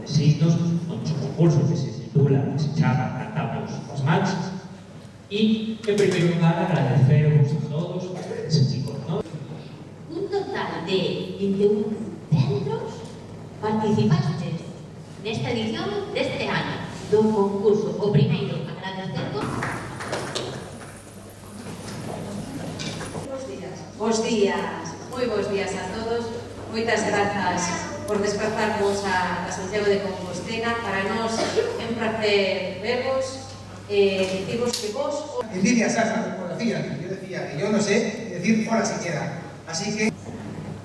de signos, un concurso que se titula, que se chama Cantamos as Mans, e, en primeiro lugar, agradeceros a todos ese chicos, ¿no? Un total de 21 centros participantes nesta edición deste ano do concurso. O primeiro, agradecervos. Bos días, moi bos días a todos. Moitas grazas por desplazarnos a Santiago de Compostela. Para nós é un placer vervos, dicimos que vos... Envidia sana, como decía, yo decía que yo no sé decir hola siquiera. Así que...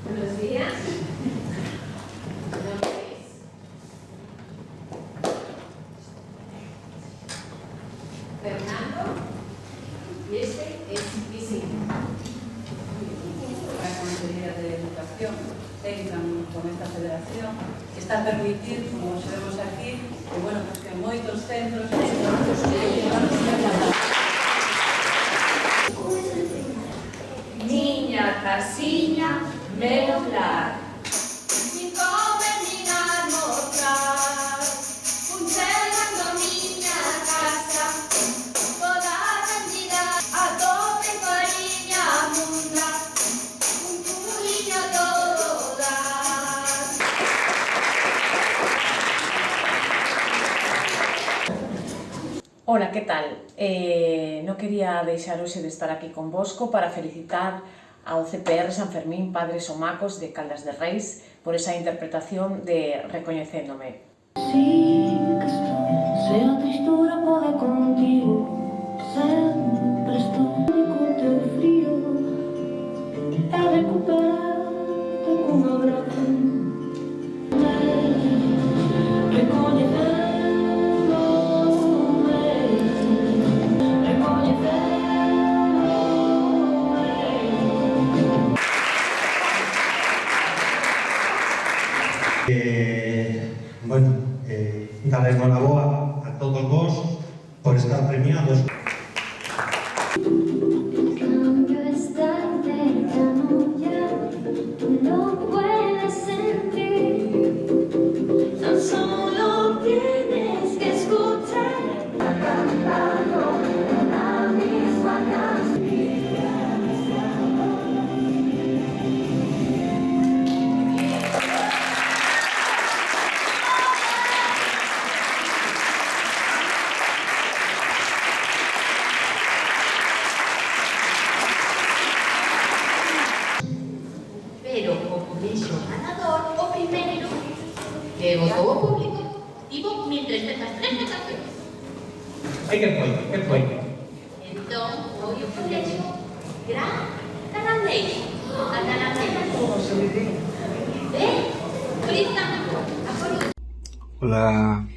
Buenos días. Fernando, y este es Vicente. La Consejería de Educación tengan con esta federación está a permitir, como se vemos aquí, que, bueno, pues que moitos centros Niña, casiña, meu lar. Ola, que tal? Non quería deixar hoxe de estar aquí convosco para felicitar ao CPR San Fermín Padres Somacos de Caldas de Reis por esa interpretación de Recoñecéndome. Sí, que sea a tristura pode contigo, sempre estou co teu frío, e recuperarte cun abrazo, bueno, dar enhoraboa a todos vos por estar premiados. El cambio está cercano ya, tú lo puedes sentir, tan solo tienes que escuchar, cantando la misma canción. Pero o colegio ganador, o primeiro, que votou o público, tivo 1.303 votacións. E que foi? Entón, foi o colegio Gran Canandeiro. A Canandeiro. Cristán, a Coruña. Olá,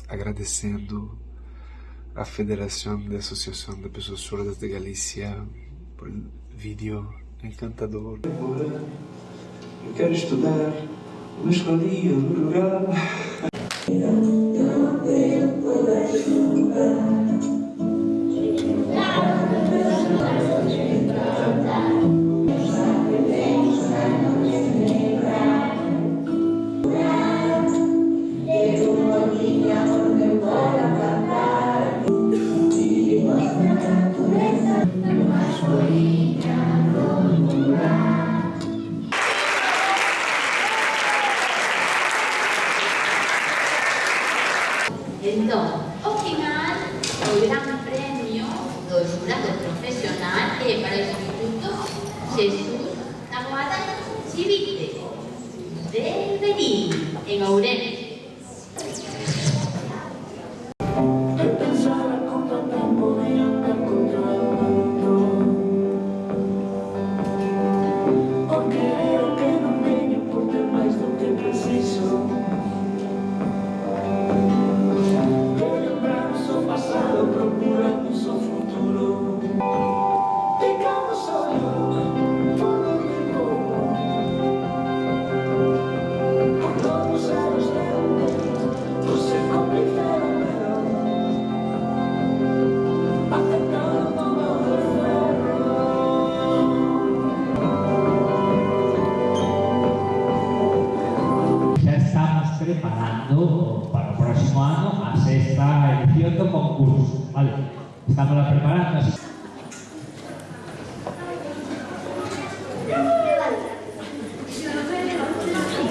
agradecendo a Federação de Associação de Pessoas Surdas de Galícia por o vídeo encantador. Eu quero estudar uma escolinha no rural. Entón, ao final, o gran premio do xurado profesional é para o Instituto Jesús Taboada Chivite de Berín, en Ourense. Pensar con tanto tempo de andar contra o mundo, porque creo que non teño por ter máis do que preciso. Relembramos o pasado, procuramos o futuro, ficamos solo todo o tempo, con todos os anos de trabajando para